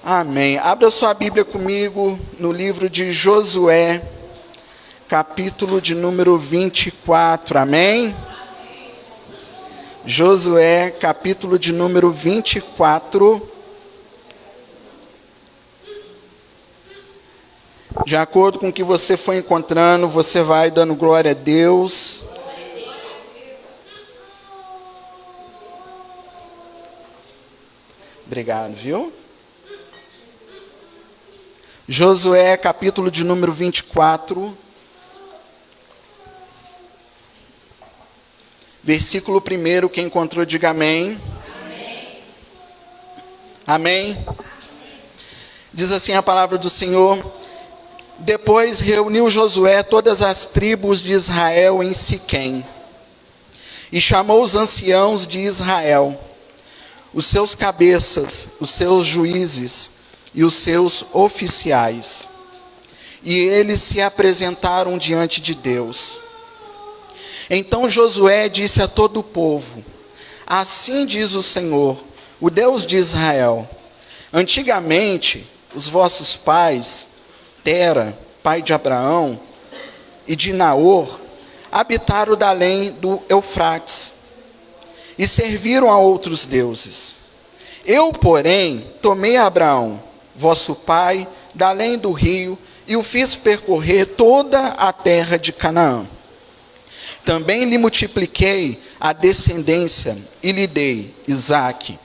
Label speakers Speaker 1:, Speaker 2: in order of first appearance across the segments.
Speaker 1: Amém. Abra sua Bíblia comigo no livro de Josué, capítulo de número 24. Amém? Josué, capítulo de número 24. De acordo com o que você foi encontrando, você vai dando glória a Deus. Obrigado, viu? Josué, capítulo de número 24. Versículo 1, quem encontrou, diga amém. Amém. Amém. Diz assim a palavra do Senhor: Depois reuniu Josué todas as tribos de Israel em Siquém, e chamou os anciãos de Israel, os seus cabeças, os seus juízes e os seus oficiais. E eles se apresentaram diante de Deus. Então Josué disse a todo o povo: Assim diz o Senhor, o Deus de Israel: Antigamente, os vossos pais, Tera, pai de Abraão, e de Naor, habitaram da além do Eufrates, e serviram a outros deuses. Eu, porém, tomei Abraão, vosso pai, da além do rio, e o fiz percorrer toda a terra de Canaã. Também lhe multipliquei a descendência, e lhe dei Isaque.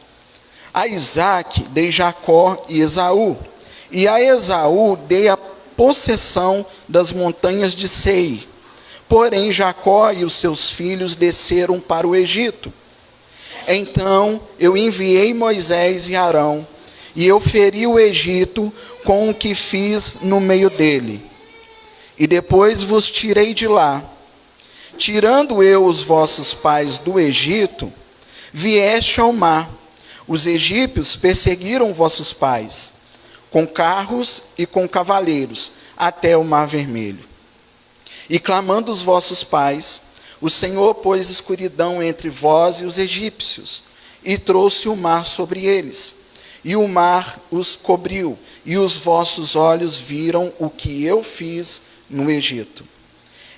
Speaker 1: A Isaque dei Jacó e Esaú, e a Esaú dei a possessão das montanhas de Seir. Porém Jacó e os seus filhos desceram para o Egito. Então eu enviei Moisés e Arão, e eu feri o Egito com o que fiz no meio dele. E depois vos tirei de lá. Tirando eu os vossos pais do Egito, vieste ao mar. Os egípcios perseguiram vossos pais, com carros e com cavaleiros, até o mar vermelho. E clamando os vossos pais, o Senhor pôs escuridão entre vós e os egípcios, e trouxe o mar sobre eles. E o mar os cobriu, e os vossos olhos viram o que eu fiz no Egito.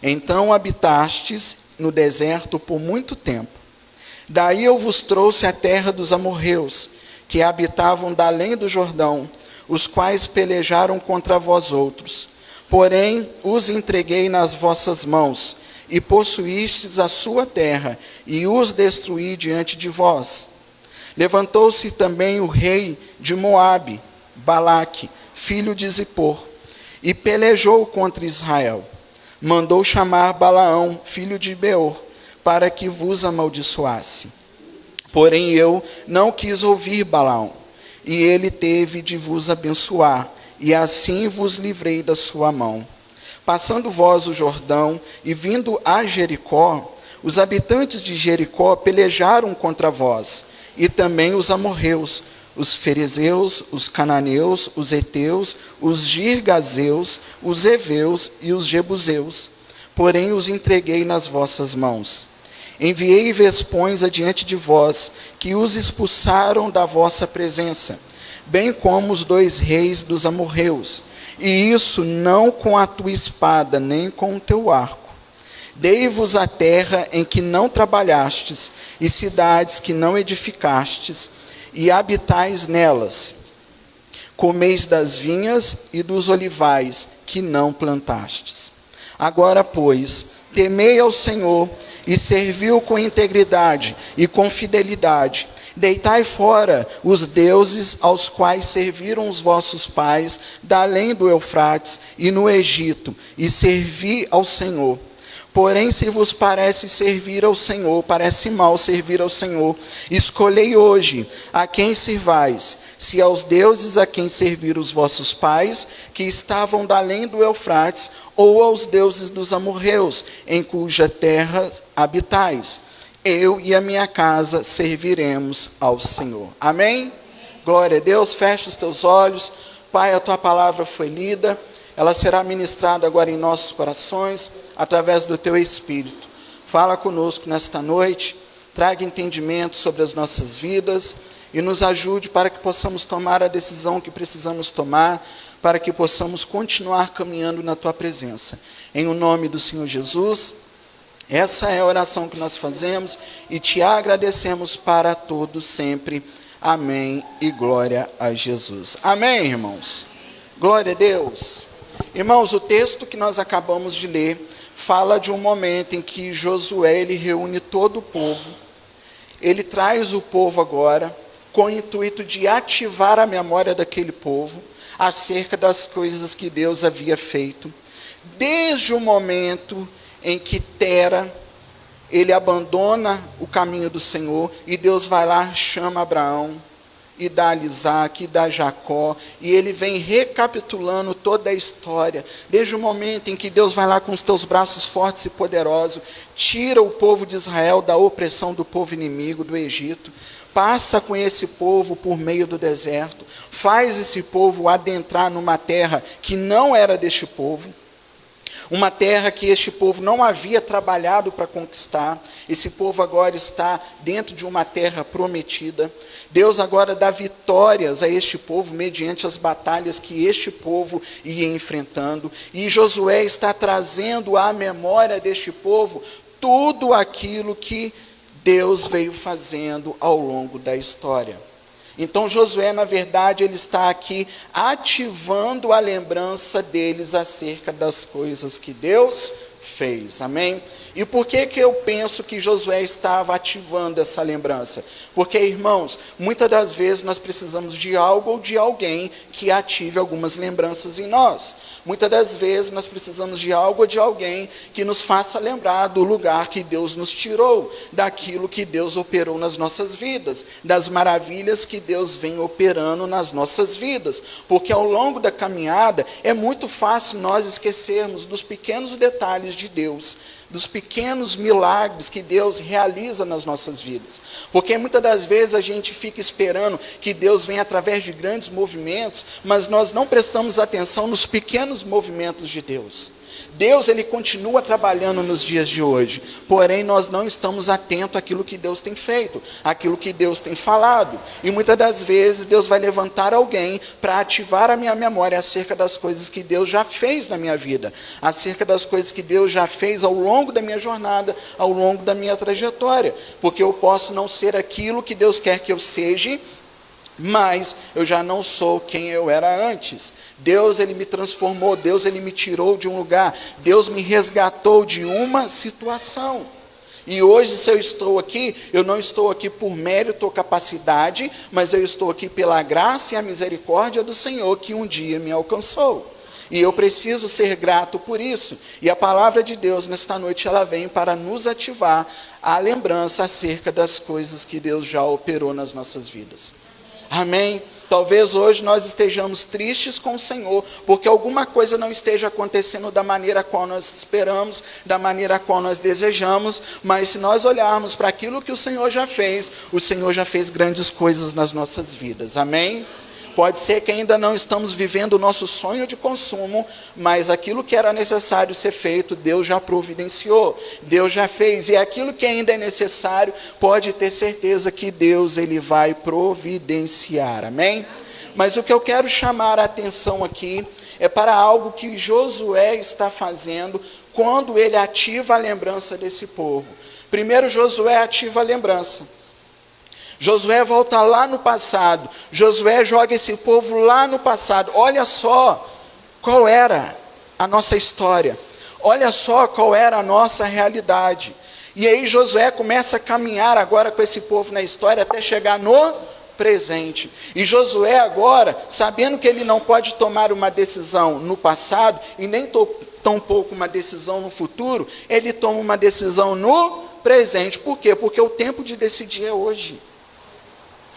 Speaker 1: Então habitastes no deserto por muito tempo. Daí eu vos trouxe a terra dos amorreus, que habitavam da além do Jordão, os quais pelejaram contra vós outros. Porém os entreguei nas vossas mãos, e possuístes a sua terra, e os destruí diante de vós. Levantou-se também o rei de Moabe, Balaque, filho de Zippor, e pelejou contra Israel. Mandou chamar Balaão, filho de Beor, para que vos amaldiçoasse. Porém eu não quis ouvir Balaão, e ele teve de vos abençoar, e assim vos livrei da sua mão. Passando vós o Jordão, e vindo a Jericó, os habitantes de Jericó pelejaram contra vós, e também os amorreus, os ferezeus, os cananeus, os heteus, os girgazeus, os heveus e os jebuseus. Porém os entreguei nas vossas mãos. Enviei vespões adiante de vós, que os expulsaram da vossa presença, bem como os 2 reis dos amorreus, e isso não com a tua espada, nem com o teu arco. Dei-vos a terra em que não trabalhastes, e cidades que não edificastes, e habitais nelas. Comeis das vinhas e dos olivais que não plantastes. Agora, pois, temei ao Senhor, e serviu com integridade e com fidelidade. Deitai fora os deuses aos quais serviram os vossos pais, da além do Eufrates e no Egito, e servi ao Senhor. Porém, se vos parece servir ao Senhor, parece mal servir ao Senhor, escolhei hoje a quem servais, se aos deuses a quem serviram os vossos pais, que estavam da além do Eufrates, ou aos deuses dos amorreus, em cuja terra habitais. Eu e a minha casa serviremos ao Senhor. Amém? Glória a Deus. Fecha os teus olhos. Pai, a tua palavra foi lida. Ela será ministrada agora em nossos corações, através do teu Espírito. Fala conosco nesta noite. Traga entendimento sobre as nossas vidas. e nos ajude para que possamos tomar a decisão que precisamos tomar, para que possamos continuar caminhando na Tua presença. Em o nome do Senhor Jesus, essa é a oração que nós fazemos e Te agradecemos para todos sempre. Amém e glória a Jesus. Amém, irmãos? Glória a Deus. Irmãos, o texto que nós acabamos de ler fala de um momento em que Josué ele reúne todo o povo. Ele traz o povo agora com o intuito de ativar a memória daquele povo acerca das coisas que Deus havia feito. Desde o momento em que Tera, ele abandona o caminho do Senhor, e Deus vai lá, chama Abraão, e dá Isaac, e dá Jacó, e ele vem recapitulando toda a história, desde o momento em que Deus vai lá com os teus braços fortes e poderosos, tira o povo de Israel da opressão do povo inimigo do Egito, passa com esse povo por meio do deserto, faz esse povo adentrar numa terra que não era deste povo, uma terra que este povo não havia trabalhado para conquistar. Esse povo agora está dentro de uma terra prometida. Deus agora dá vitórias a este povo mediante as batalhas que este povo ia enfrentando. E Josué está trazendo à memória deste povo tudo aquilo que Deus veio fazendo ao longo da história. Então Josué, na verdade, ele está aqui ativando a lembrança deles acerca das coisas que Deus fez, amém? E por que eu penso que Josué estava ativando essa lembrança? Porque, irmãos, muitas das vezes nós precisamos de algo ou de alguém que ative algumas lembranças em nós. Muitas das vezes nós precisamos de algo ou de alguém que nos faça lembrar do lugar que Deus nos tirou, daquilo que Deus operou nas nossas vidas, das maravilhas que Deus vem operando nas nossas vidas. Porque ao longo da caminhada é muito fácil nós esquecermos dos pequenos detalhes de Deus, dos pequenos milagres que Deus realiza nas nossas vidas. Porque muitas das vezes a gente fica esperando que Deus venha através de grandes movimentos, mas nós não prestamos atenção nos pequenos movimentos de Deus. Deus, ele continua trabalhando nos dias de hoje, porém nós não estamos atentos àquilo que Deus tem feito, àquilo que Deus tem falado, e muitas das vezes Deus vai levantar alguém para ativar a minha memória acerca das coisas que Deus já fez na minha vida, acerca das coisas que Deus já fez ao longo da minha jornada, ao longo da minha trajetória, porque eu posso não ser aquilo que Deus quer que eu seja, mas eu já não sou quem eu era antes. Deus, ele me transformou, Deus, ele me tirou de um lugar, Deus me resgatou de uma situação. E hoje, se eu estou aqui, eu não estou aqui por mérito ou capacidade, mas eu estou aqui pela graça e a misericórdia do Senhor que um dia me alcançou. E eu preciso ser grato por isso. E a palavra de Deus, nesta noite, ela vem para nos ativar a lembrança acerca das coisas que Deus já operou nas nossas vidas. Amém? Talvez hoje nós estejamos tristes com o Senhor, porque alguma coisa não esteja acontecendo da maneira a qual nós esperamos, da maneira a qual nós desejamos, mas se nós olharmos para aquilo que o Senhor já fez, o Senhor já fez grandes coisas nas nossas vidas. Amém? Pode ser que ainda não estamos vivendo o nosso sonho de consumo, mas aquilo que era necessário ser feito, Deus já providenciou, Deus já fez, e aquilo que ainda é necessário, pode ter certeza que Deus, ele vai providenciar, amém? Mas o que eu quero chamar a atenção aqui, é para algo que Josué está fazendo, quando ele ativa a lembrança desse povo. Primeiro, Josué ativa a lembrança. Josué volta lá no passado, Josué joga esse povo lá no passado. Olha só qual era a nossa história, olha só qual era a nossa realidade. E aí Josué começa a caminhar agora com esse povo na história até chegar no presente. E Josué agora, sabendo que ele não pode tomar uma decisão no passado e nem tampouco uma decisão no futuro, ele toma uma decisão no presente. Por quê? Porque o tempo de decidir é hoje.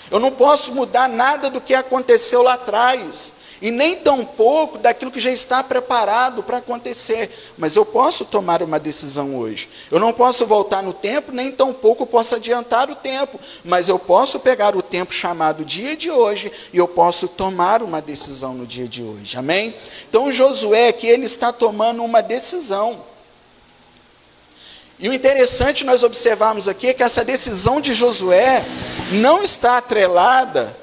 Speaker 1: Eu não posso mudar nada do que aconteceu lá atrás, e nem tampouco daquilo que já está preparado para acontecer, mas eu posso tomar uma decisão hoje. Eu não posso voltar no tempo, nem tampouco posso adiantar o tempo, mas eu posso pegar o tempo chamado dia de hoje, e eu posso tomar uma decisão no dia de hoje, amém? Então Josué, que ele está tomando uma decisão, E o interessante nós observarmos aqui é que essa decisão de Josué não está atrelada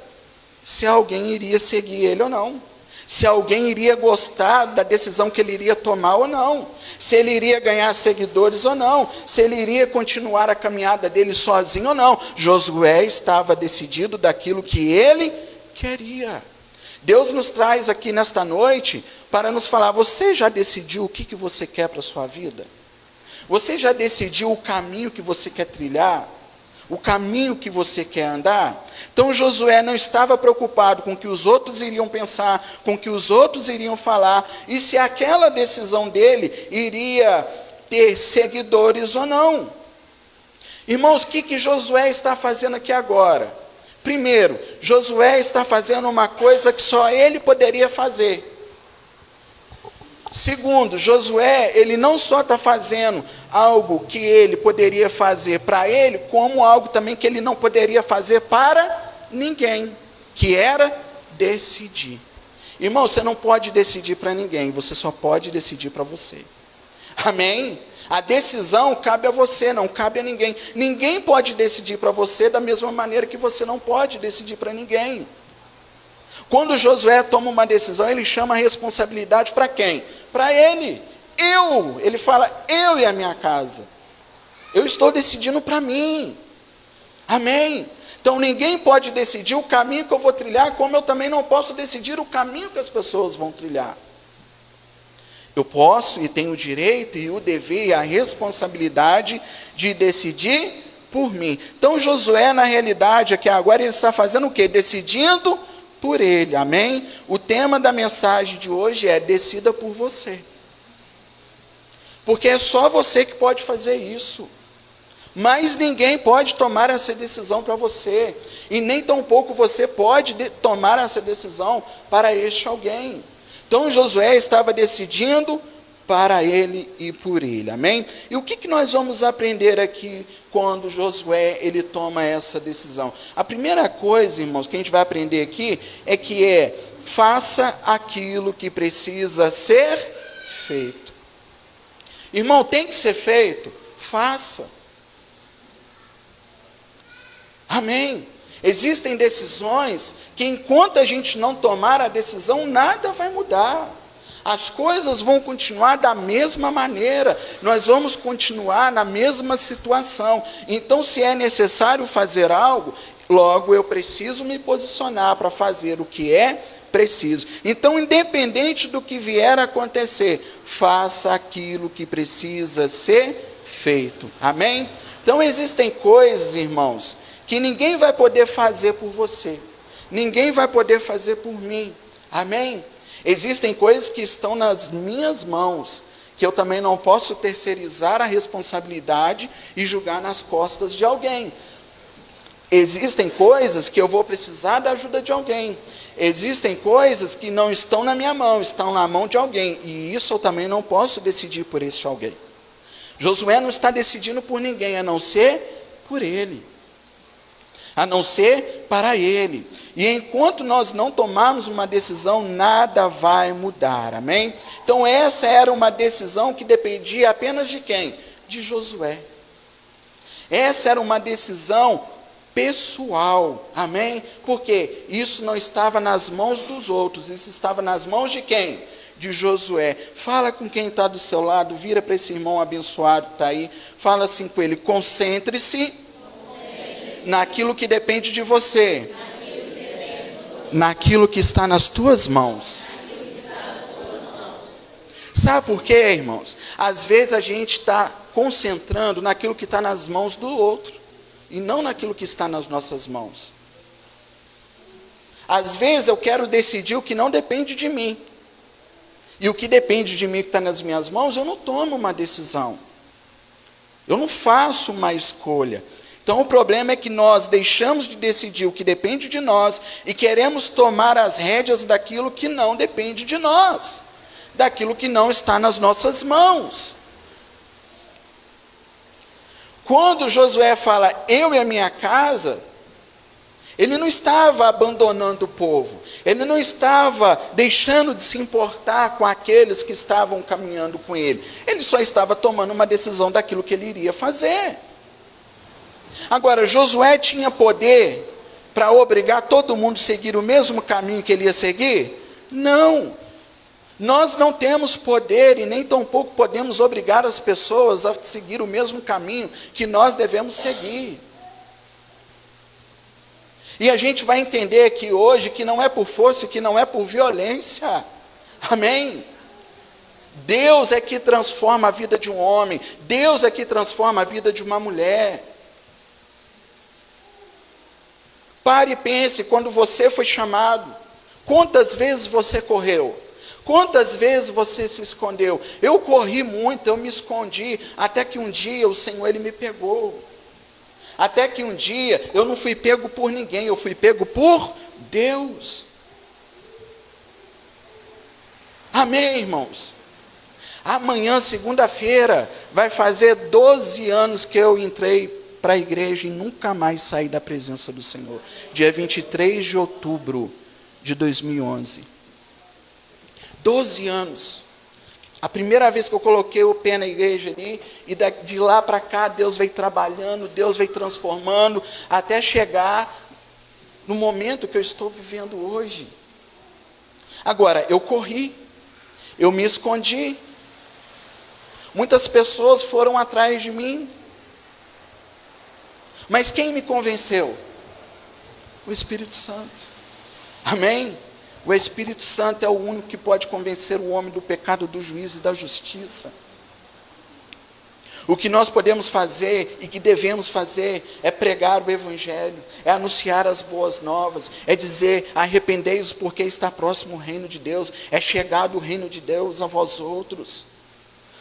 Speaker 1: se alguém iria seguir ele ou não, se alguém iria gostar da decisão que ele iria tomar ou não, se ele iria ganhar seguidores ou não, se ele iria continuar a caminhada dele sozinho ou não. Josué estava decidido daquilo que ele queria. Deus nos traz aqui nesta noite para nos falar: você já decidiu o que você quer para a sua vida? Você já decidiu o caminho que você quer trilhar? O caminho que você quer andar? Então Josué não estava preocupado com o que os outros iriam pensar, com o que os outros iriam falar, e se aquela decisão dele iria ter seguidores ou não. Irmãos, o que Josué está fazendo aqui agora? Primeiro, Josué está fazendo uma coisa que só ele poderia fazer. Segundo, Josué, ele não só está fazendo algo que ele poderia fazer para ele, como algo também que ele não poderia fazer para ninguém, que era decidir. Irmão, você não pode decidir para ninguém, você só pode decidir para você. Amém? A decisão cabe a você, não cabe a ninguém. Ninguém pode decidir para você da mesma maneira que você não pode decidir para ninguém. Quando Josué toma uma decisão, ele chama a responsabilidade para quem? Para ele. Ele fala: eu e a minha casa. Eu estou decidindo para mim. Amém? Então ninguém pode decidir o caminho que eu vou trilhar, como eu também não posso decidir o caminho que as pessoas vão trilhar. Eu posso e tenho o direito e o dever e a responsabilidade de decidir por mim. Então Josué, na realidade, aqui agora ele está fazendo o quê? Decidindo por ele, amém? O tema da mensagem de hoje é: decida por você. Porque é só você que pode fazer isso. Mas ninguém pode tomar essa decisão para você. E nem tampouco você pode tomar essa decisão para este alguém. Então Josué estava decidindo para ele e por ele, amém? E o que nós vamos aprender aqui quando Josué ele toma essa decisão? A primeira coisa, irmãos, que a gente vai aprender aqui é faça aquilo que precisa ser feito. Irmão, tem que ser feito? Faça. Amém? Existem decisões que enquanto a gente não tomar a decisão, nada vai mudar. As coisas vão continuar da mesma maneira, nós vamos continuar na mesma situação. Então, se é necessário fazer algo, logo eu preciso me posicionar para fazer o que é preciso. Então, independente do que vier a acontecer, faça aquilo que precisa ser feito. Amém? Então, existem coisas, irmãos, que ninguém vai poder fazer por você. Ninguém vai poder fazer por mim. Amém? Existem coisas que estão nas minhas mãos, que eu também não posso terceirizar a responsabilidade e julgar nas costas de alguém. Existem coisas que eu vou precisar da ajuda de alguém. Existem coisas que não estão na minha mão, estão na mão de alguém. E isso eu também não posso decidir por este alguém. Josué não está decidindo por ninguém, a não ser por ele. A não ser para ele. E enquanto nós não tomarmos uma decisão, nada vai mudar, amém? Então essa era uma decisão que dependia apenas de quem? De Josué. Essa era uma decisão pessoal, amém? Porque isso não estava nas mãos dos outros, isso estava nas mãos de quem? De Josué. Fala com quem está do seu lado, vira para esse irmão abençoado que está aí, fala assim com ele: concentre-se naquilo que depende de você, naquilo que está nas tuas mãos. Sabe por quê, irmãos? Às vezes a gente está concentrando naquilo que está nas mãos do outro, e não naquilo que está nas nossas mãos. Às vezes eu quero decidir o que não depende de mim, e o que depende de mim, que está nas minhas mãos, eu não tomo uma decisão, eu não faço uma escolha. Então o problema é que nós deixamos de decidir o que depende de nós e queremos tomar as rédeas daquilo que não depende de nós, daquilo que não está nas nossas mãos. Quando Josué fala eu e a minha casa, Ele não estava abandonando o povo, ele não estava deixando de se importar com aqueles que estavam caminhando com ele, ele só estava tomando uma decisão daquilo que ele iria fazer. Agora, Josué tinha poder para obrigar todo mundo a seguir o mesmo caminho que ele ia seguir? Não. Nós não temos poder e nem tampouco podemos obrigar as pessoas a seguir o mesmo caminho que nós devemos seguir. E a gente vai entender aqui hoje que não é por força, que não é por violência. Amém? Deus é que transforma a vida de um homem, Deus é que transforma a vida de uma mulher. Pare e pense, quando você foi chamado, quantas vezes você correu? Quantas vezes você se escondeu? Eu corri muito, eu me escondi, até que um dia o Senhor, Ele me pegou. Até que um dia eu não fui pego por ninguém, eu fui pego por Deus. Amém, irmãos? Amanhã, segunda-feira, vai fazer 12 anos que eu entrei para a igreja e nunca mais saí da presença do Senhor. Dia 23 de outubro de 2011. 12 anos. A primeira vez que eu coloquei o pé na igreja ali, e de lá para cá, Deus veio trabalhando, Deus veio transformando, até chegar no momento que eu estou vivendo hoje. Agora, eu corri, eu me escondi, muitas pessoas foram atrás de mim, mas quem me convenceu? O Espírito Santo. Amém? O Espírito Santo é o único que pode convencer o homem do pecado, do juízo e da justiça. O que nós podemos fazer e que devemos fazer é pregar o Evangelho, é anunciar as boas novas, é dizer: arrependei-vos porque está próximo o reino de Deus, é chegado o reino de Deus a vós outros.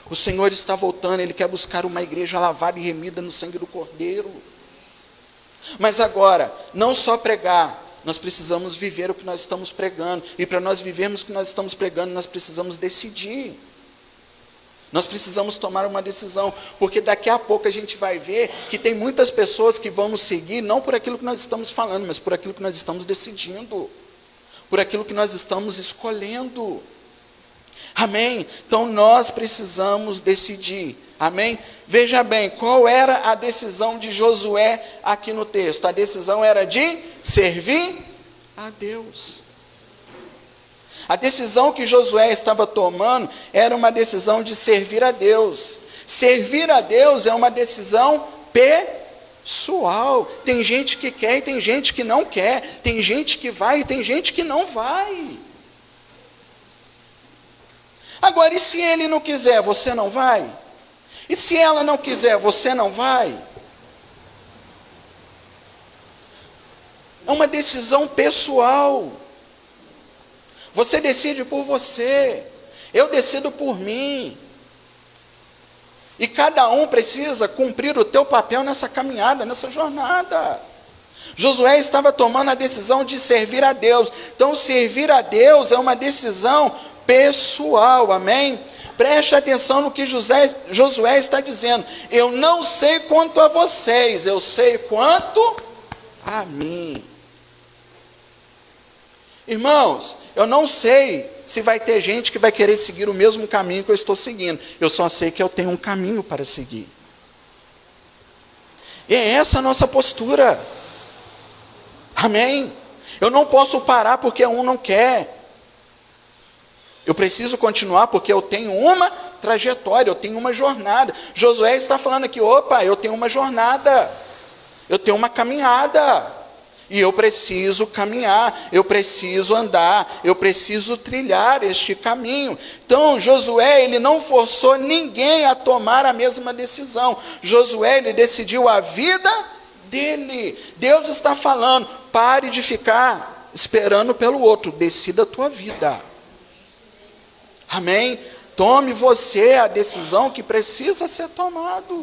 Speaker 1: O Senhor está voltando, Ele quer buscar uma igreja lavada e remida no sangue do Cordeiro. Mas agora, não só pregar, nós precisamos viver o que nós estamos pregando, e para nós vivermos o que nós estamos pregando, nós precisamos decidir. Nós precisamos tomar uma decisão, porque daqui a pouco a gente vai ver que tem muitas pessoas que vão nos seguir, não por aquilo que nós estamos falando, mas por aquilo que nós estamos decidindo, por aquilo que nós estamos escolhendo. Amém? Então nós precisamos decidir. Amém? Veja bem, qual era a decisão de Josué aqui no texto? A decisão era de servir a Deus. A decisão que Josué estava tomando era uma decisão de servir a Deus. Servir a Deus é uma decisão pessoal. Tem gente que quer e tem gente que não quer. Tem gente que vai e tem gente que não vai. Agora, e se ele não quiser, você não vai? E se ela não quiser, você não vai? É uma decisão pessoal. Você decide por você, eu decido por mim. E cada um precisa cumprir o teu papel nessa caminhada, nessa jornada. Josué estava tomando a decisão de servir a Deus. Então, servir a Deus é uma decisão pessoal, amém? Preste atenção no que Josué está dizendo. Eu não sei quanto a vocês, eu sei quanto a mim. Irmãos, eu não sei se vai ter gente que vai querer seguir o mesmo caminho que eu estou seguindo. Eu só sei que eu tenho um caminho para seguir. E é essa a nossa postura. Amém? Eu não posso parar porque um não quer. Eu preciso continuar porque eu tenho uma trajetória, eu tenho uma jornada. Josué está falando aqui: opa, eu tenho uma jornada, eu tenho uma caminhada. E eu preciso caminhar, eu preciso andar, eu preciso trilhar este caminho. Então, Josué, ele não forçou ninguém a tomar a mesma decisão. Josué, ele decidiu a vida dele. Deus está falando: pare de ficar esperando pelo outro, decida a tua vida. Amém? Tome você a decisão que precisa ser tomada.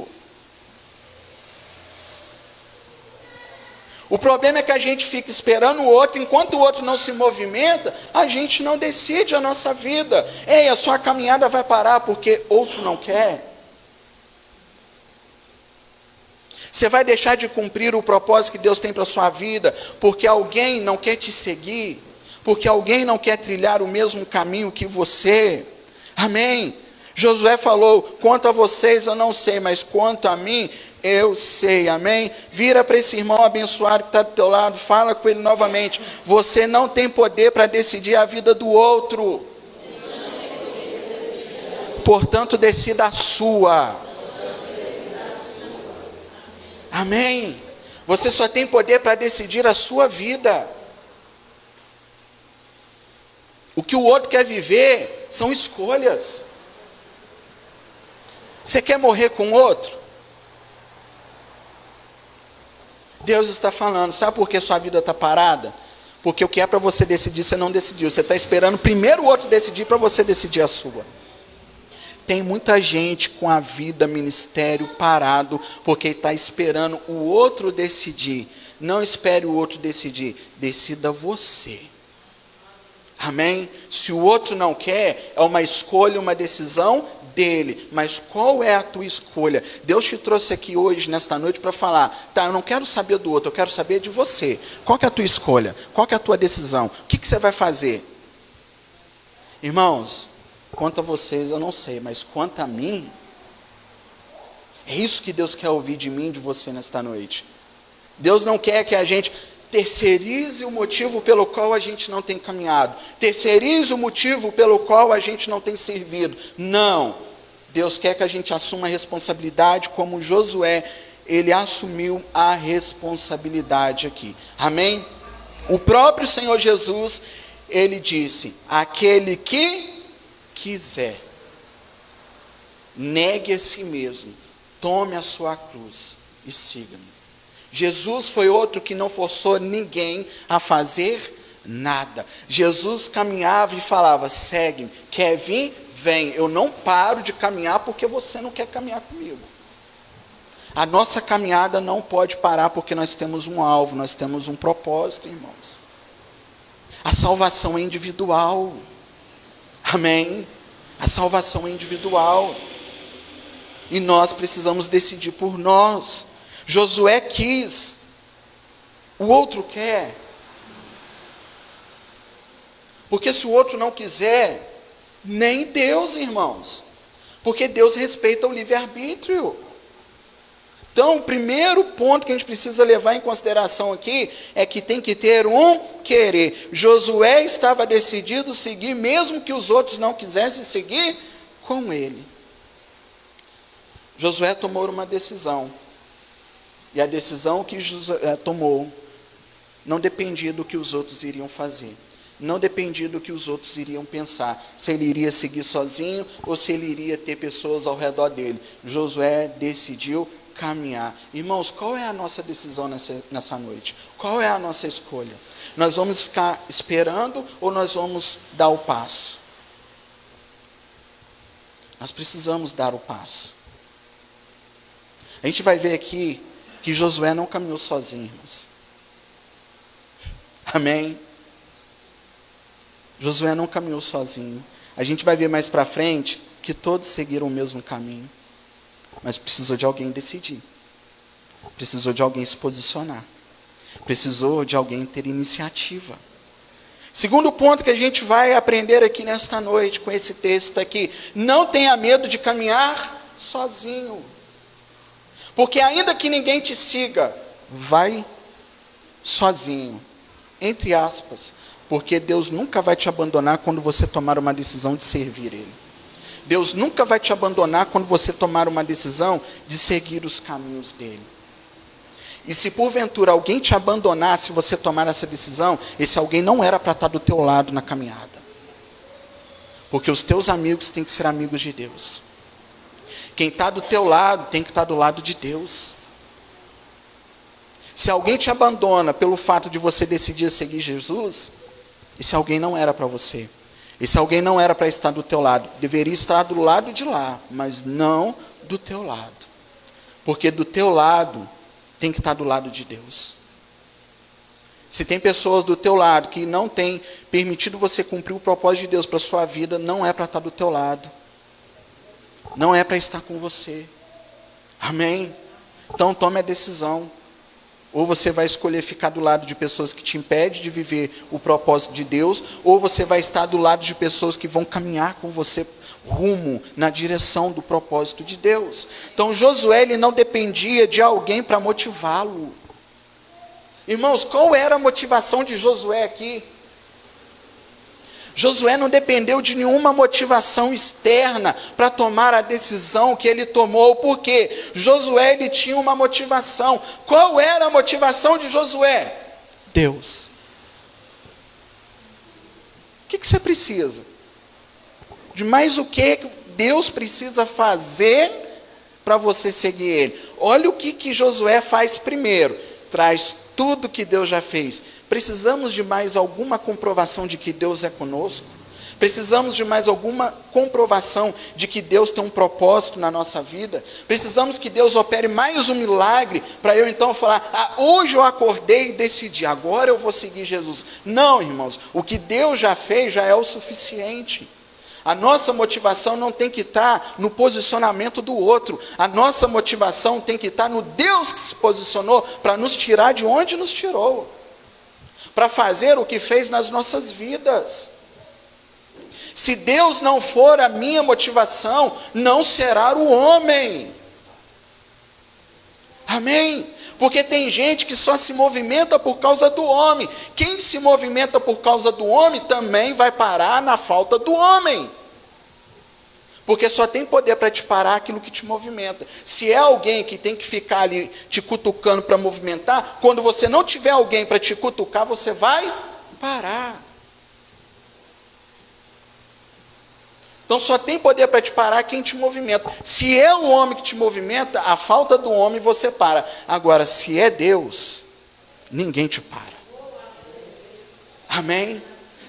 Speaker 1: O problema é que a gente fica esperando o outro, enquanto o outro não se movimenta, a gente não decide a nossa vida. Ei, a sua caminhada vai parar porque outro não quer. Você vai deixar de cumprir o propósito que Deus tem para a sua vida, porque alguém não quer te seguir, porque alguém não quer trilhar o mesmo caminho que você. Amém? Josué falou, quanto a vocês eu não sei, mas quanto a mim, eu sei. Amém? Vira para esse irmão abençoado que está do teu lado, fala com ele novamente. Você não tem poder para decidir a vida do outro. Portanto, decida a sua. Amém? Você só tem poder para decidir a sua vida. O que o outro quer viver são escolhas. Você quer morrer com o outro? Deus está falando, sabe por que sua vida está parada? Porque o que é para você decidir, você não decidiu. Você está esperando primeiro o outro decidir para você decidir a sua. Tem muita gente com a vida, ministério parado, porque está esperando o outro decidir. Não espere o outro decidir, decida você. Amém? Se o outro não quer, é uma escolha, uma decisão dele. Mas qual é a tua escolha? Deus te trouxe aqui hoje, nesta noite, para falar, tá, eu não quero saber do outro, eu quero saber de você. Qual que é a tua escolha? Qual que é a tua decisão? O que você vai fazer? Irmãos, quanto a vocês eu não sei, mas quanto a mim, é isso que Deus quer ouvir de mim e de você nesta noite. Deus não quer que a gente terceirize o motivo pelo qual a gente não tem caminhado, terceirize o motivo pelo qual a gente não tem servido. Não, Deus quer que a gente assuma a responsabilidade, como Josué, ele assumiu a responsabilidade aqui. Amém? O próprio Senhor Jesus, ele disse, aquele que quiser, negue a si mesmo, tome a sua cruz e siga-me. Jesus foi outro que não forçou ninguém a fazer nada. Jesus caminhava e falava, segue-me, quer vir? Vem. Eu não paro de caminhar porque você não quer caminhar comigo. A nossa caminhada não pode parar porque nós temos um alvo, nós temos um propósito, irmãos. A salvação é individual. Amém? A salvação é individual. E nós precisamos decidir por nós. Josué quis, o outro quer. Porque se o outro não quiser, nem Deus, irmãos. Porque Deus respeita o livre-arbítrio. Então, o primeiro ponto que a gente precisa levar em consideração aqui é que tem que ter um querer. Josué estava decidido a seguir, mesmo que os outros não quisessem seguir com ele. Josué tomou uma decisão. E a decisão que Josué tomou não dependia do que os outros iriam fazer. Não dependia do que os outros iriam pensar. Se ele iria seguir sozinho ou se ele iria ter pessoas ao redor dele. Josué decidiu caminhar. Irmãos, qual é a nossa decisão nessa noite? Qual é a nossa escolha? Nós vamos ficar esperando ou nós vamos dar o passo? Nós precisamos dar o passo. A gente vai ver aqui que Josué não caminhou sozinho, irmãos. Amém? Josué não caminhou sozinho. A gente vai ver mais para frente que todos seguiram o mesmo caminho. Mas precisou de alguém decidir. Precisou de alguém se posicionar. Precisou de alguém ter iniciativa. Segundo ponto que a gente vai aprender aqui nesta noite, com esse texto aqui. Não tenha medo de caminhar sozinho. Porque ainda que ninguém te siga, vai sozinho. Entre aspas. Porque Deus nunca vai te abandonar quando você tomar uma decisão de servir Ele. Deus nunca vai te abandonar quando você tomar uma decisão de seguir os caminhos dEle. E se porventura alguém te abandonar, se você tomar essa decisão, esse alguém não era para estar do teu lado na caminhada. Porque os teus amigos têm que ser amigos de Deus. Quem está do teu lado tem que estar do lado de Deus. Se alguém te abandona pelo fato de você decidir seguir Jesus, esse alguém não era para você. Esse alguém não era para estar do teu lado. Deveria estar do lado de lá, mas não do teu lado. Porque do teu lado tem que estar do lado de Deus. Se tem pessoas do teu lado que não têm permitido você cumprir o propósito de Deus para a sua vida, não é para estar do teu lado. Não é para estar com você. Amém? Então tome a decisão. Ou você vai escolher ficar do lado de pessoas que te impedem de viver o propósito de Deus, ou você vai estar do lado de pessoas que vão caminhar com você rumo na direção do propósito de Deus. Então Josué, ele não dependia de alguém para motivá-lo. Irmãos, qual era a motivação de Josué aqui? Josué não dependeu de nenhuma motivação externa para tomar a decisão que ele tomou, porque Josué, ele tinha uma motivação. Qual era a motivação de Josué? Deus. O que você precisa? De mais o que Deus precisa fazer para você seguir Ele? Olha o que Josué faz primeiro. Traz tudo que Deus já fez. Precisamos de mais alguma comprovação de que Deus é conosco? Precisamos de mais alguma comprovação de que Deus tem um propósito na nossa vida? Precisamos que Deus opere mais um milagre para eu então falar, hoje eu acordei e decidi, agora eu vou seguir Jesus. Não, irmãos, o que Deus já fez já é o suficiente. A nossa motivação não tem que estar no posicionamento do outro. A nossa motivação tem que estar no Deus que se posicionou para nos tirar de onde nos tirou. Para fazer o que fez nas nossas vidas. Se Deus não for a minha motivação, não será o homem. Amém? Porque tem gente que só se movimenta por causa do homem. Quem se movimenta por causa do homem também vai parar na falta do homem. Porque só tem poder para te parar aquilo que te movimenta. Se é alguém que tem que ficar ali te cutucando para movimentar, quando você não tiver alguém para te cutucar, você vai parar. Então só tem poder para te parar quem te movimenta. Se é o homem que te movimenta, a falta do homem você para. Agora, se é Deus, ninguém te para. Amém?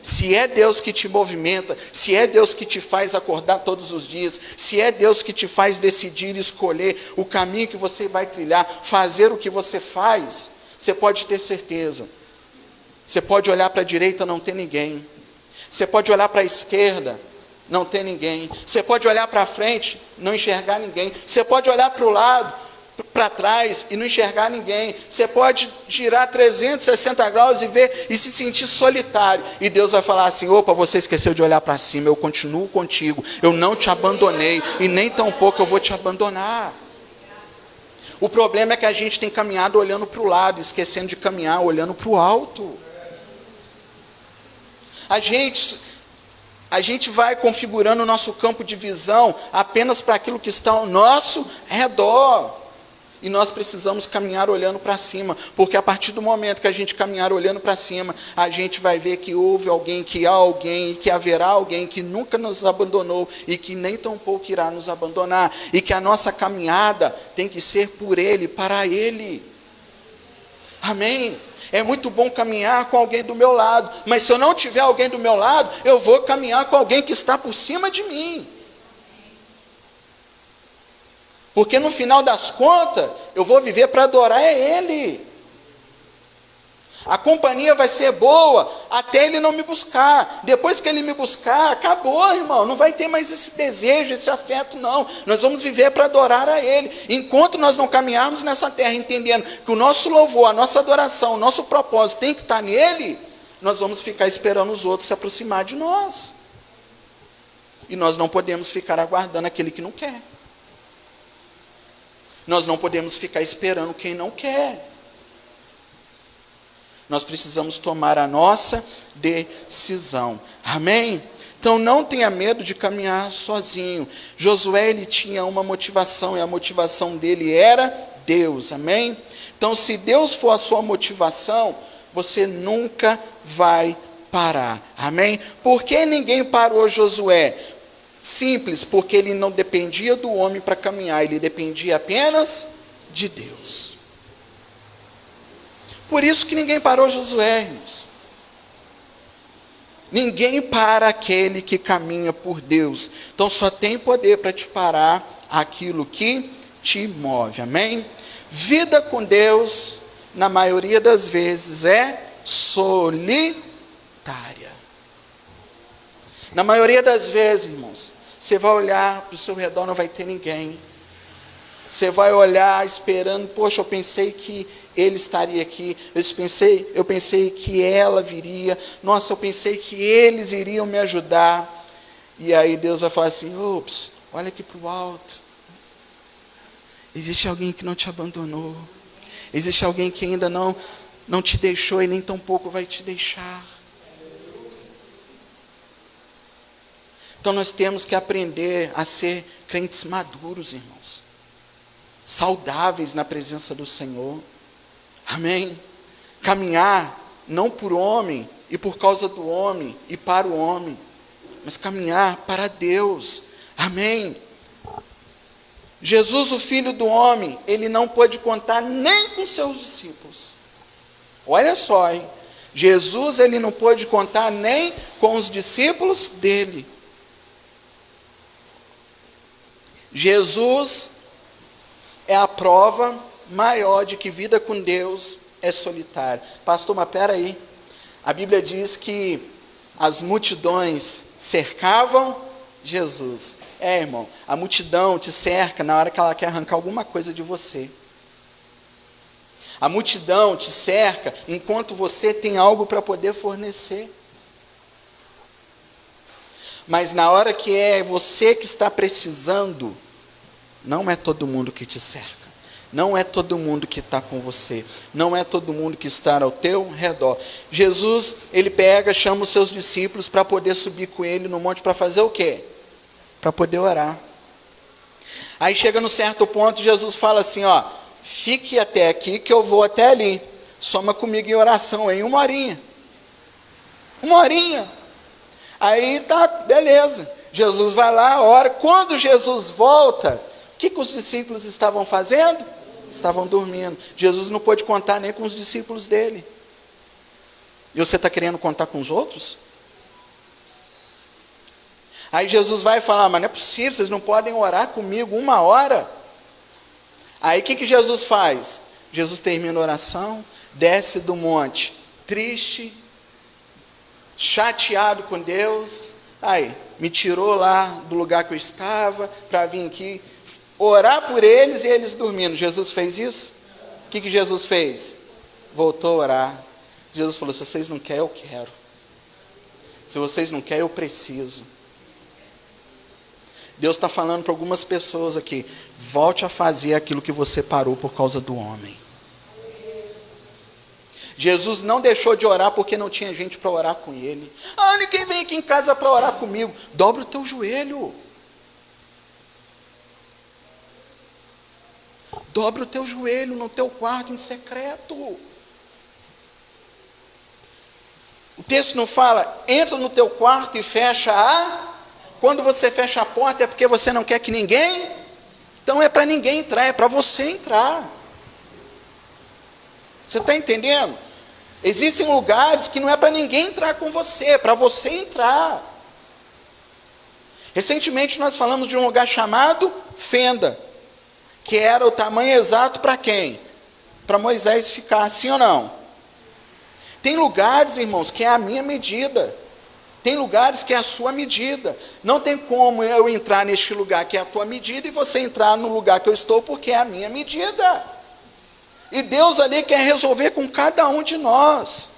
Speaker 1: Se é Deus que te movimenta, se é Deus que te faz acordar todos os dias, se é Deus que te faz decidir, escolher o caminho que você vai trilhar, fazer o que você faz, você pode ter certeza. Você pode olhar para a direita, não tem ninguém. Você pode olhar para a esquerda, não tem ninguém. Você pode olhar para frente, não enxergar ninguém. Você pode olhar para o lado, para trás e não enxergar ninguém. Você pode girar 360 graus e ver e se sentir solitário. E Deus vai falar assim: opa, você esqueceu de olhar para cima, eu continuo contigo. Eu não te abandonei e nem tampouco eu vou te abandonar. O problema é que a gente tem caminhado olhando para o lado, esquecendo de caminhar olhando para o alto. A gente vai configurando o nosso campo de visão apenas para aquilo que está ao nosso redor. E nós precisamos caminhar olhando para cima, porque a partir do momento que a gente caminhar olhando para cima, a gente vai ver que houve alguém, que há alguém, que haverá alguém que nunca nos abandonou e que nem tampouco irá nos abandonar. E que a nossa caminhada tem que ser por Ele, para Ele. Amém? É muito bom caminhar com alguém do meu lado, mas se eu não tiver alguém do meu lado, eu vou caminhar com alguém que está por cima de mim. Porque no final das contas, eu vou viver para adorar Ele. A companhia vai ser boa até Ele não me buscar. Depois que Ele me buscar, acabou, irmão. Não vai ter mais esse desejo, esse afeto, não. Nós vamos viver para adorar a Ele. Enquanto nós não caminharmos nessa terra, entendendo que o nosso louvor, a nossa adoração, o nosso propósito tem que estar nele, nós vamos ficar esperando os outros se aproximar de nós. E nós não podemos ficar aguardando aquele que não quer. Nós não podemos ficar esperando quem não quer. Nós precisamos tomar a nossa decisão. Amém? Então não tenha medo de caminhar sozinho. Josué, ele tinha uma motivação, e a motivação dele era Deus. Amém? Então se Deus for a sua motivação, você nunca vai parar. Amém? Por que ninguém parou Josué? Simples, porque ele não dependia do homem para caminhar, ele dependia apenas de Deus. Por isso que ninguém parou Josué, irmãos. Ninguém para aquele que caminha por Deus. Então só tem poder para te parar aquilo que te move, amém? Vida com Deus, na maioria das vezes, é solitária. Na maioria das vezes, irmãos, você vai olhar para o seu redor, não vai ter ninguém. Você vai olhar esperando, poxa, eu pensei que ele estaria aqui, eu pensei que ela viria, nossa, eu pensei que eles iriam me ajudar. E aí Deus vai falar assim, ops, olha aqui para o alto. Existe alguém que não te abandonou. Existe alguém que ainda não te deixou e nem tampouco vai te deixar. Então nós temos que aprender a ser crentes maduros, irmãos. Saudáveis na presença do Senhor. Amém? Caminhar não por homem e por causa do homem e para o homem, mas caminhar para Deus. Amém? Jesus, o Filho do homem, ele não pôde contar nem com seus discípulos. Olha só, hein? Jesus, ele não pôde contar nem com os discípulos dele. Jesus é a prova maior de que vida com Deus é solitária. Pastor, mas peraí, a Bíblia diz que as multidões cercavam Jesus. Irmão, a multidão te cerca na hora que ela quer arrancar alguma coisa de você. A multidão te cerca enquanto você tem algo para poder fornecer. Mas na hora que é você que está precisando, não é todo mundo que te cerca. Não é todo mundo que está com você. Não é todo mundo que está ao teu redor. Jesus, ele pega, chama os seus discípulos para poder subir com ele no monte para fazer o quê? Para poder orar. Aí chega no certo ponto, Jesus fala assim, ó, fique até aqui que eu vou até ali. Soma comigo em oração em 1 horinha. 1 horinha. Aí tá, beleza. Jesus vai lá, ora. Quando Jesus volta, o que os discípulos estavam fazendo? Estavam dormindo. Jesus não pôde contar nem com os discípulos dele. E você está querendo contar com os outros? Aí Jesus vai falar, mas não é possível, vocês não podem orar comigo 1 hora? Aí o que Jesus faz? Jesus termina a oração, desce do monte, triste, chateado com Deus. Aí, me tirou lá do lugar que eu estava, para vir aqui, orar por eles e eles dormindo. Jesus fez isso? O que Jesus fez? Voltou a orar. Jesus falou, se vocês não querem, eu quero. Se vocês não querem, eu preciso. Deus está falando para algumas pessoas aqui, volte a fazer aquilo que você parou por causa do homem. Jesus não deixou de orar porque não tinha gente para orar com ele. Ah, ninguém vem aqui em casa para orar comigo. Dobra o teu joelho. Dobra o teu joelho no teu quarto em secreto. O texto não fala, entra no teu quarto e fecha a... Quando você fecha a porta é porque você não quer que ninguém... Então é para ninguém entrar, é para você entrar. Você está entendendo? Existem lugares que não é para ninguém entrar com você, é para você entrar. Recentemente nós falamos de um lugar chamado Fenda, que era o tamanho exato para quem? Para Moisés ficar, sim ou não? Tem lugares, irmãos, que é a minha medida. Tem lugares que é a sua medida. Não tem como eu entrar neste lugar que é a tua medida e você entrar no lugar que eu estou porque é a minha medida. E Deus ali quer resolver com cada um de nós.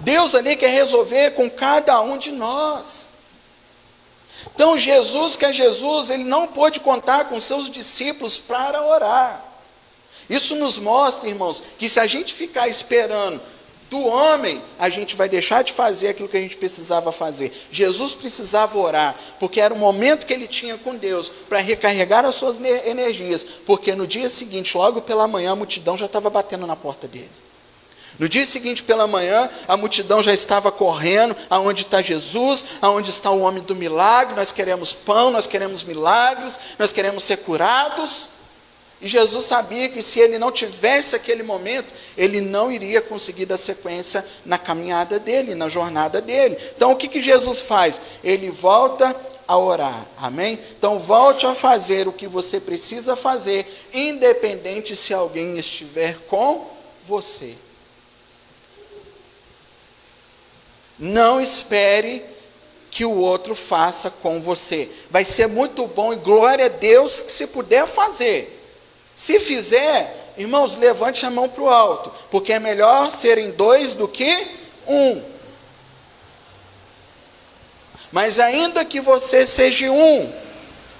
Speaker 1: Deus ali quer resolver com cada um de nós. Então Jesus, que é Jesus, ele não pôde contar com seus discípulos para orar. Isso nos mostra, irmãos, que se a gente ficar esperando do homem, a gente vai deixar de fazer aquilo que a gente precisava fazer. Jesus precisava orar, porque era o momento que ele tinha com Deus, para recarregar as suas energias, porque no dia seguinte, logo pela manhã, a multidão já estava batendo na porta dele. No dia seguinte, pela manhã, a multidão já estava correndo, aonde está Jesus, aonde está o homem do milagre, nós queremos pão, nós queremos milagres, nós queremos ser curados. E Jesus sabia que se ele não tivesse aquele momento, ele não iria conseguir dar sequência na caminhada dele, na jornada dele. Então o que Jesus faz? Ele volta a orar, amém? Então volte a fazer o que você precisa fazer, independente se alguém estiver com você. Não espere que o outro faça com você. Vai ser muito bom e glória a Deus que se puder fazer. Se fizer, irmãos, levante a mão para o alto, porque é melhor serem 2 do que 1. Mas ainda que você seja 1,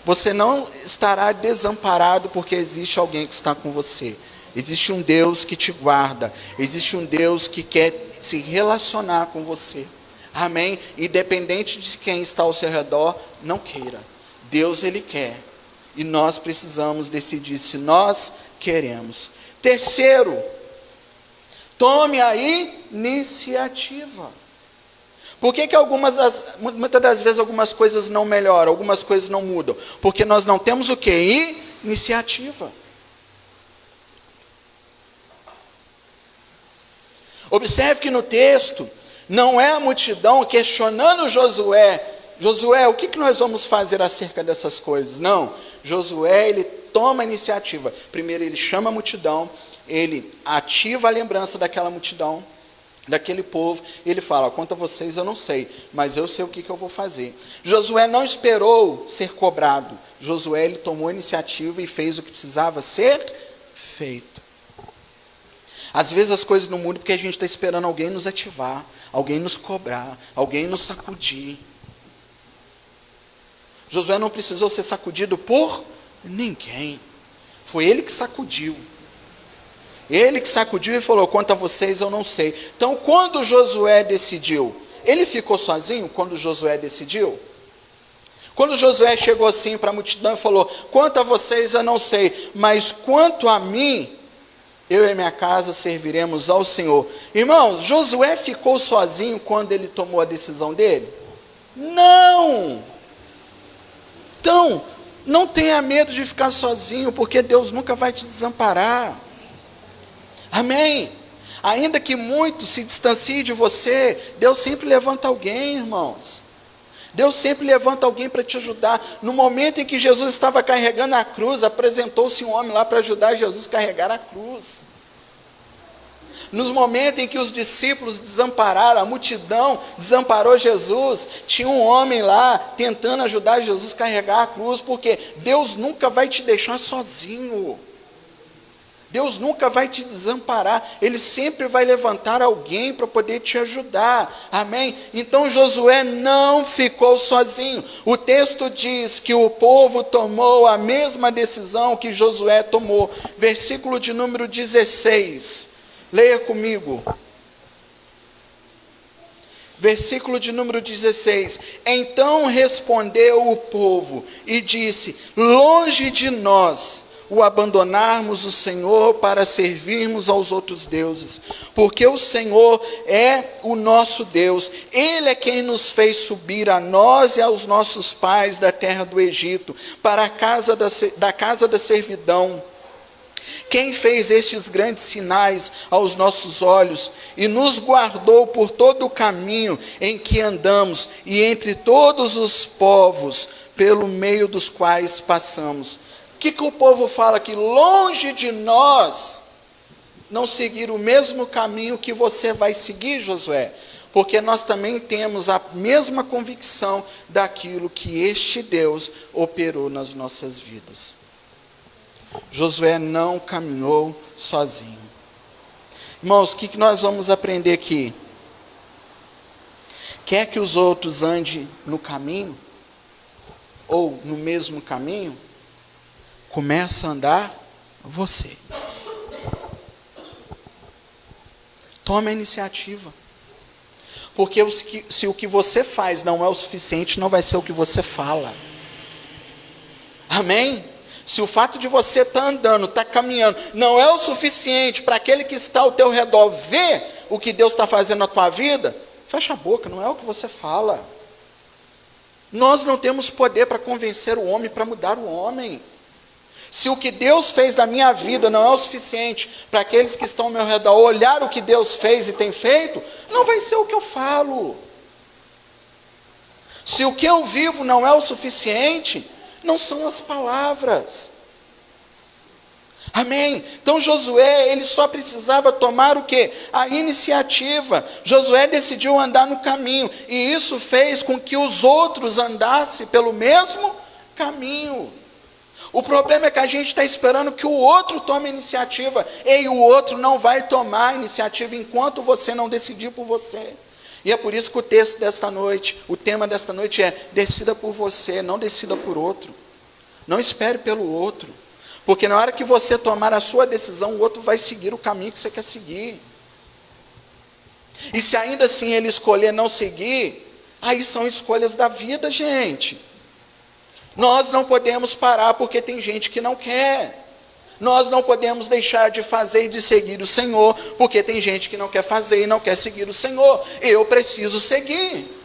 Speaker 1: você não estará desamparado, porque existe alguém que está com você. Existe um Deus que te guarda. Existe um Deus que quer se relacionar com você. Amém? Independente de quem está ao seu redor, não queira. Deus, Ele quer. E nós precisamos decidir se nós queremos. Terceiro, tome a iniciativa. Por que muitas das vezes algumas coisas não melhoram, algumas coisas não mudam? Porque nós não temos o quê? Iniciativa. Observe que no texto, não é a multidão questionando Josué. Josué, o que nós vamos fazer acerca dessas coisas? Não, Josué, ele toma a iniciativa. Primeiro ele chama a multidão, ele ativa a lembrança daquela multidão, daquele povo, ele fala, quanto a vocês eu não sei, mas eu sei o que eu vou fazer. Josué não esperou ser cobrado, Josué ele tomou a iniciativa e fez o que precisava ser feito. Às vezes as coisas não mudam porque a gente está esperando alguém nos ativar, alguém nos cobrar, alguém nos sacudir. Josué não precisou ser sacudido por ninguém, foi ele que sacudiu. Ele que sacudiu e falou, quanto a vocês eu não sei. Então quando Josué decidiu, ele ficou sozinho quando Josué decidiu? Quando Josué chegou assim para a multidão e falou, quanto a vocês eu não sei, mas quanto a mim, eu e minha casa serviremos ao Senhor. Irmãos, Josué ficou sozinho quando ele tomou a decisão dele? Não! Então, não tenha medo de ficar sozinho, porque Deus nunca vai te desamparar. Amém? Ainda que muito se distancie de você, Deus sempre levanta alguém, irmãos. Deus sempre levanta alguém para te ajudar. No momento em que Jesus estava carregando a cruz, apresentou-se um homem lá para ajudar Jesus a carregar a cruz. Nos momentos em que os discípulos desampararam, a multidão desamparou Jesus, tinha um homem lá tentando ajudar Jesus a carregar a cruz, porque Deus nunca vai te deixar sozinho. Deus nunca vai te desamparar, Ele sempre vai levantar alguém para poder te ajudar, amém? Então Josué não ficou sozinho, o texto diz que o povo tomou a mesma decisão que Josué tomou, versículo de número 16, leia comigo, versículo de número 16, então respondeu o povo e disse, longe de nós, o abandonarmos o Senhor para servirmos aos outros deuses, porque o Senhor é o nosso Deus, Ele é quem nos fez subir a nós e aos nossos pais da terra do Egito, para a casa da casa da servidão, quem fez estes grandes sinais aos nossos olhos, e nos guardou por todo o caminho em que andamos, e entre todos os povos, pelo meio dos quais passamos. O que o povo fala? Que longe de nós não seguir o mesmo caminho que você vai seguir, Josué, porque nós também temos a mesma convicção daquilo que este Deus operou nas nossas vidas. Josué não caminhou sozinho. Irmãos, o que nós vamos aprender aqui? Quer que os outros andem no caminho? Ou no mesmo caminho? Começa a andar você. Tome a iniciativa. Porque se o que você faz não é o suficiente, não vai ser o que você fala. Amém? Se o fato de você estar andando, estar caminhando, não é o suficiente para aquele que está ao teu redor ver o que Deus está fazendo na tua vida, fecha a boca, não é o que você fala. Nós não temos poder para convencer o homem, para mudar o homem. Se o que Deus fez na minha vida não é o suficiente para aqueles que estão ao meu redor olhar o que Deus fez e tem feito, não vai ser o que eu falo. Se o que eu vivo não é o suficiente, não são as palavras. Amém? Então Josué, ele só precisava tomar o quê? A iniciativa. Josué decidiu andar no caminho, e isso fez com que os outros andassem pelo mesmo caminho. O problema é que a gente está esperando que o outro tome a iniciativa, e o outro não vai tomar a iniciativa enquanto você não decidir por você. E é por isso que o texto desta noite, o tema desta noite é: decida por você, não decida por outro. Não espere pelo outro. Porque na hora que você tomar a sua decisão, o outro vai seguir o caminho que você quer seguir. E se ainda assim ele escolher não seguir, aí são escolhas da vida, gente. Nós não podemos parar porque tem gente que não quer. Nós não podemos deixar de fazer e de seguir o Senhor, porque tem gente que não quer fazer e não quer seguir o Senhor. Eu preciso seguir.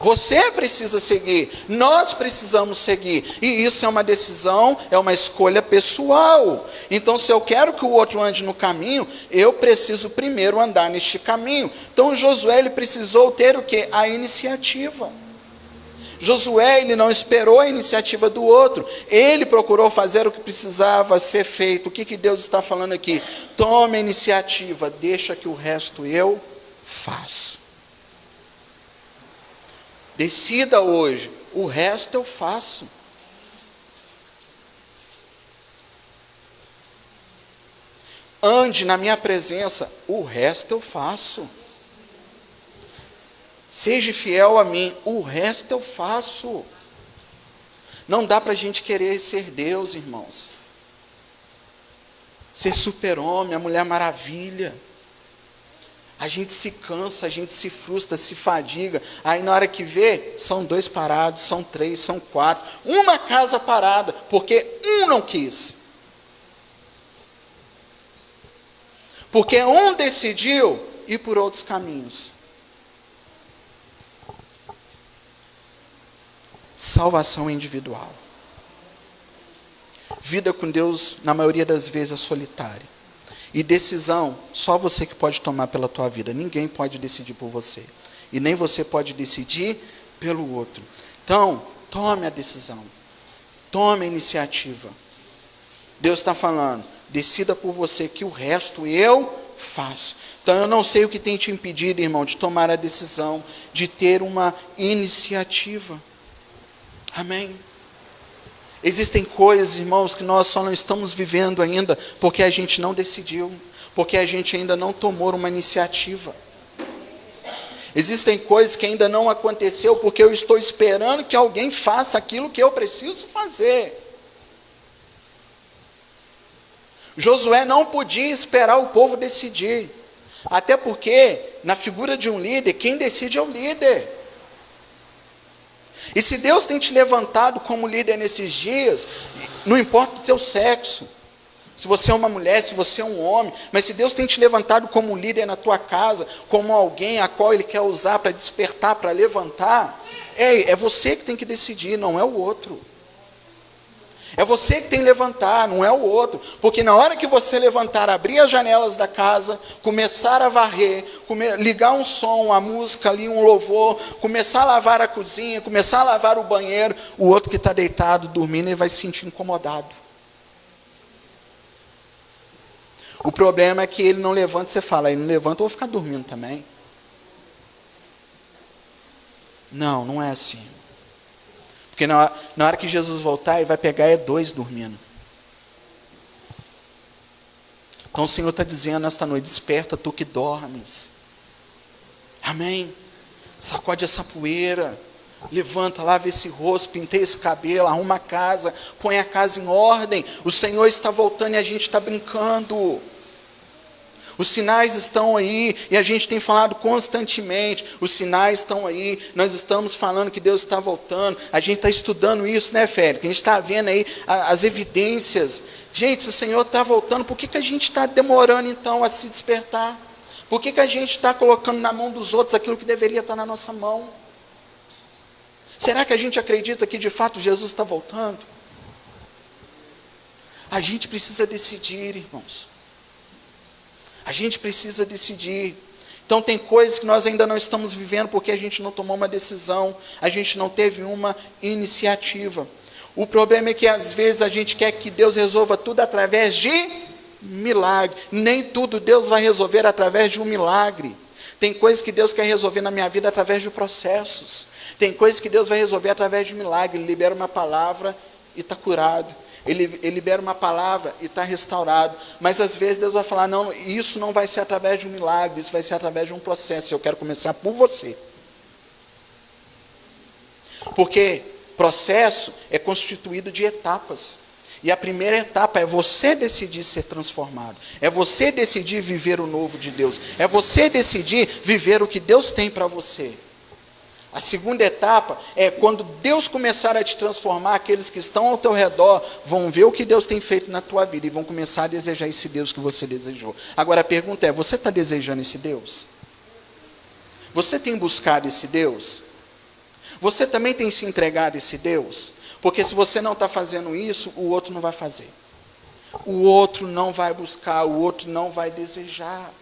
Speaker 1: Você precisa seguir, nós precisamos seguir, e isso é uma decisão, é uma escolha pessoal. Então, se eu quero que o outro ande no caminho, eu preciso primeiro andar neste caminho. Então, Josué, ele precisou ter o quê? A iniciativa. Josué, ele não esperou a iniciativa do outro, ele procurou fazer o que precisava ser feito. O que Deus está falando aqui? Tome a iniciativa, deixa que o resto eu faço. Decida hoje, o resto eu faço. Ande na minha presença, o resto eu faço. Seja fiel a mim, o resto eu faço. Não dá para a gente querer ser Deus, irmãos. Ser super-homem, a Mulher Maravilha. A gente se cansa, a gente se frustra, se fadiga. Aí na hora que vê, são 2 parados, são 3, são 4. Uma casa parada, porque um não quis. Porque um decidiu ir por outros caminhos. Salvação individual. Vida com Deus, na maioria das vezes, é solitária. E decisão, só você que pode tomar pela tua vida. Ninguém pode decidir por você. E nem você pode decidir pelo outro. Então, tome a decisão. Tome a iniciativa. Deus está falando, decida por você que o resto eu faço. Então, eu não sei o que tem te impedido, irmão, de tomar a decisão, de ter uma iniciativa. Amém? Existem coisas, irmãos, que nós só não estamos vivendo ainda porque a gente não decidiu, porque a gente ainda não tomou uma iniciativa. Existem coisas que ainda não aconteceu porque eu estou esperando que alguém faça aquilo que eu preciso fazer. Josué não podia esperar o povo decidir, até porque na figura de um líder, quem decide é o líder. E se Deus tem te levantado como líder nesses dias, não importa o teu sexo, se você é uma mulher, se você é um homem, mas se Deus tem te levantado como líder na tua casa, como alguém a qual Ele quer usar para despertar, para levantar, é você que tem que decidir, não é o outro. É você que tem que levantar, não é o outro. Porque na hora que você levantar, abrir as janelas da casa, começar a varrer, ligar um som, uma música ali, um louvor, começar a lavar a cozinha, começar a lavar o banheiro, o outro que está deitado, dormindo, ele vai se sentir incomodado. O problema é que ele não levanta, você fala, ele não levanta, eu vou ficar dormindo também. Não, não é assim. Porque na hora que Jesus voltar, ele vai pegar 2 dormindo. Então o Senhor está dizendo nesta noite, desperta tu que dormes. Amém? Sacode essa poeira. Levanta, lava esse rosto, pinteia esse cabelo, arruma a casa, põe a casa em ordem. O Senhor está voltando e a gente está brincando. Os sinais estão aí, e a gente tem falado constantemente, os sinais estão aí, nós estamos falando que Deus está voltando, a gente está estudando isso, né, Félix? A gente está vendo aí as evidências. Gente, se o Senhor está voltando, por que a gente está demorando então a se despertar? Por que a gente está colocando na mão dos outros aquilo que deveria estar na nossa mão? Será que a gente acredita que de fato Jesus está voltando? A gente precisa decidir, irmãos. A gente precisa decidir. Então tem coisas que nós ainda não estamos vivendo porque a gente não tomou uma decisão, a gente não teve uma iniciativa. O problema é que às vezes a gente quer que Deus resolva tudo através de milagre. Nem tudo Deus vai resolver através de um milagre. Tem coisas que Deus quer resolver na minha vida através de processos. Tem coisas que Deus vai resolver através de milagre. Ele libera uma palavra e está curado. Ele libera uma palavra e está restaurado. Mas às vezes Deus vai falar, não, isso não vai ser através de um milagre, isso vai ser através de um processo. Eu quero começar por você. Porque processo é constituído de etapas. E a primeira etapa é você decidir ser transformado. É você decidir viver o novo de Deus. É você decidir viver o que Deus tem para você. A segunda etapa é quando Deus começar a te transformar, aqueles que estão ao teu redor vão ver o que Deus tem feito na tua vida e vão começar a desejar esse Deus que você desejou. Agora a pergunta é, você está desejando esse Deus? Você tem buscado esse Deus? Você também tem se entregado a esse Deus? Porque se você não está fazendo isso, o outro não vai fazer. O outro não vai buscar, o outro não vai desejar.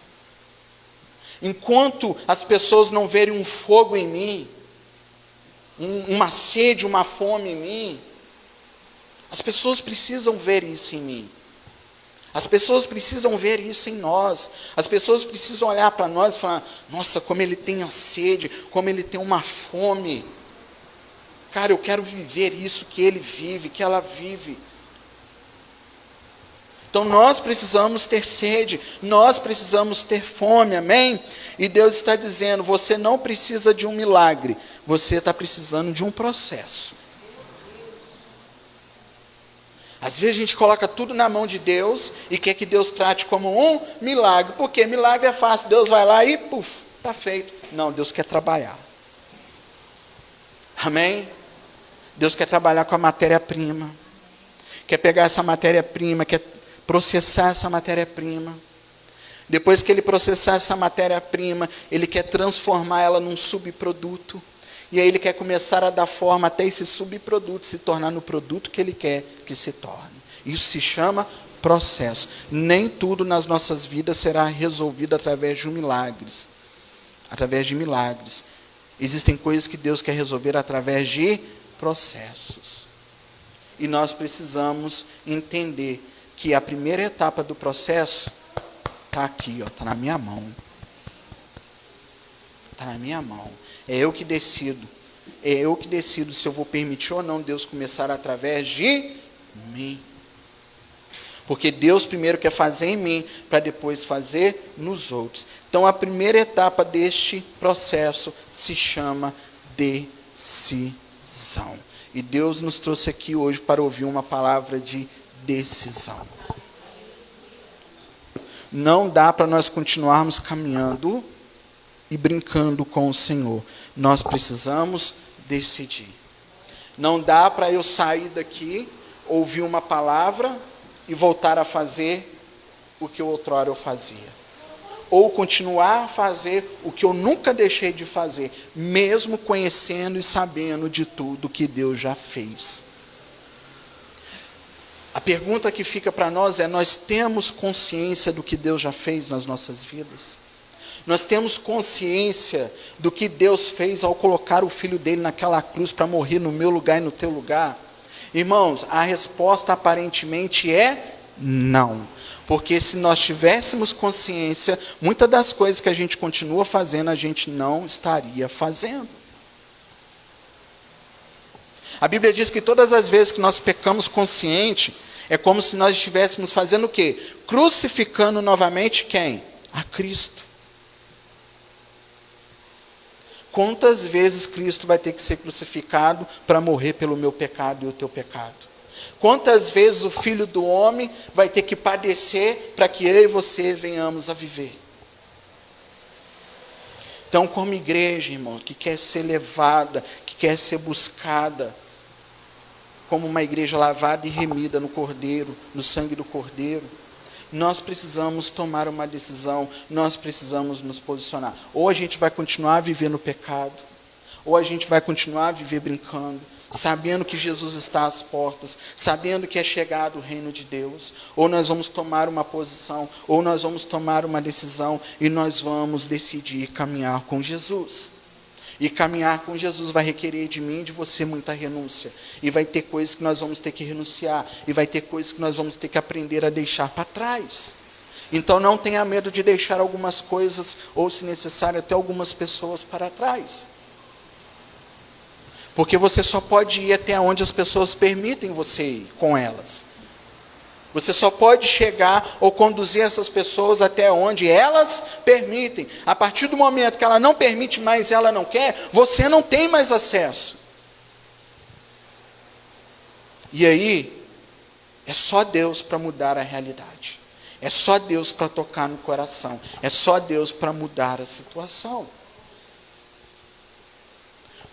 Speaker 1: Enquanto as pessoas não verem um fogo em mim, uma sede, uma fome em mim, as pessoas precisam ver isso em mim. As pessoas precisam ver isso em nós. As pessoas precisam olhar para nós e falar, nossa, como ele tem a sede, como ele tem uma fome. Cara, eu quero viver isso que ele vive, que ela vive. Então nós precisamos ter sede, nós precisamos ter fome, amém? E Deus está dizendo, você não precisa de um milagre, você está precisando de um processo. Às vezes a gente coloca tudo na mão de Deus e quer que Deus trate como um milagre, porque milagre é fácil, Deus vai lá e puf, está feito. Não, Deus quer trabalhar. Amém? Deus quer trabalhar com a matéria-prima, quer pegar essa matéria-prima, quer processar essa matéria-prima. Depois que ele processar essa matéria-prima, ele quer transformar ela num subproduto. E aí ele quer começar a dar forma até esse subproduto se tornar no produto que ele quer que se torne. Isso se chama processo. Nem tudo nas nossas vidas será resolvido através de milagres. Através de milagres. Existem coisas que Deus quer resolver através de processos. E nós precisamos entender que a primeira etapa do processo está aqui, está na minha mão. Está na minha mão. É eu que decido. É eu que decido se eu vou permitir ou não Deus começar através de mim. Porque Deus primeiro quer fazer em mim, para depois fazer nos outros. Então a primeira etapa deste processo se chama decisão. E Deus nos trouxe aqui hoje para ouvir uma palavra de decisão. Não dá para nós continuarmos caminhando e brincando com o Senhor. Nós precisamos decidir. Não dá para eu sair daqui, ouvir uma palavra e voltar a fazer o que outrora eu fazia. Ou continuar a fazer o que eu nunca deixei de fazer, mesmo conhecendo e sabendo de tudo que Deus já fez. A pergunta que fica para nós é, nós temos consciência do que Deus já fez nas nossas vidas? Nós temos consciência do que Deus fez ao colocar o Filho dele naquela cruz para morrer no meu lugar e no teu lugar? Irmãos, a resposta aparentemente é não. Porque se nós tivéssemos consciência, muitas das coisas que a gente continua fazendo, a gente não estaria fazendo. A Bíblia diz que todas as vezes que nós pecamos consciente, é como se nós estivéssemos fazendo o quê? Crucificando novamente quem? A Cristo. Quantas vezes Cristo vai ter que ser crucificado para morrer pelo meu pecado e o teu pecado? Quantas vezes o Filho do Homem vai ter que padecer para que eu e você venhamos a viver? Então, como igreja, irmão, que quer ser levada, que quer ser buscada, como uma igreja lavada e remida no Cordeiro, no sangue do Cordeiro, nós precisamos tomar uma decisão, nós precisamos nos posicionar. Ou a gente vai continuar a viver no pecado, ou a gente vai continuar a viver brincando, sabendo que Jesus está às portas, sabendo que é chegado o reino de Deus, ou nós vamos tomar uma posição, ou nós vamos tomar uma decisão, e nós vamos decidir caminhar com Jesus. E caminhar com Jesus vai requerer de mim e de você muita renúncia. E vai ter coisas que nós vamos ter que renunciar. E vai ter coisas que nós vamos ter que aprender a deixar para trás. Então não tenha medo de deixar algumas coisas, ou se necessário, até algumas pessoas para trás. Porque você só pode ir até onde as pessoas permitem você ir com elas. Você só pode chegar ou conduzir essas pessoas até onde elas permitem. A partir do momento que ela não permite mais, ela não quer, você não tem mais acesso. E aí, é só Deus para mudar a realidade. É só Deus para tocar no coração. É só Deus para mudar a situação.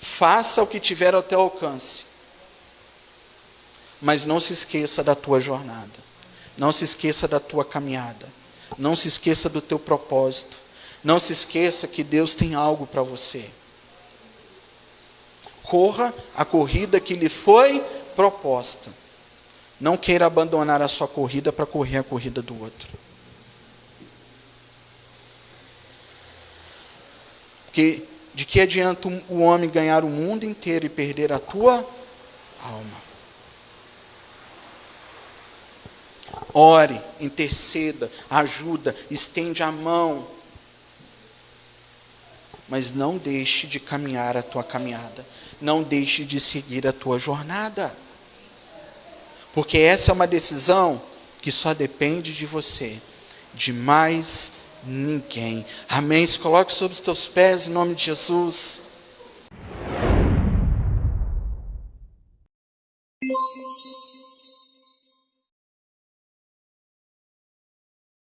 Speaker 1: Faça o que tiver ao teu alcance. Mas não se esqueça da tua jornada. Não se esqueça da tua caminhada. Não se esqueça do teu propósito. Não se esqueça que Deus tem algo para você. Corra a corrida que lhe foi proposta. Não queira abandonar a sua corrida para correr a corrida do outro. Porque de que adianta o homem ganhar o mundo inteiro e perder a tua alma? Ore, interceda, ajuda, estende a mão. Mas não deixe de caminhar a tua caminhada. Não deixe de seguir a tua jornada. Porque essa é uma decisão que só depende de você, de mais ninguém. Amém? Se coloque sobre os teus pés em nome de Jesus.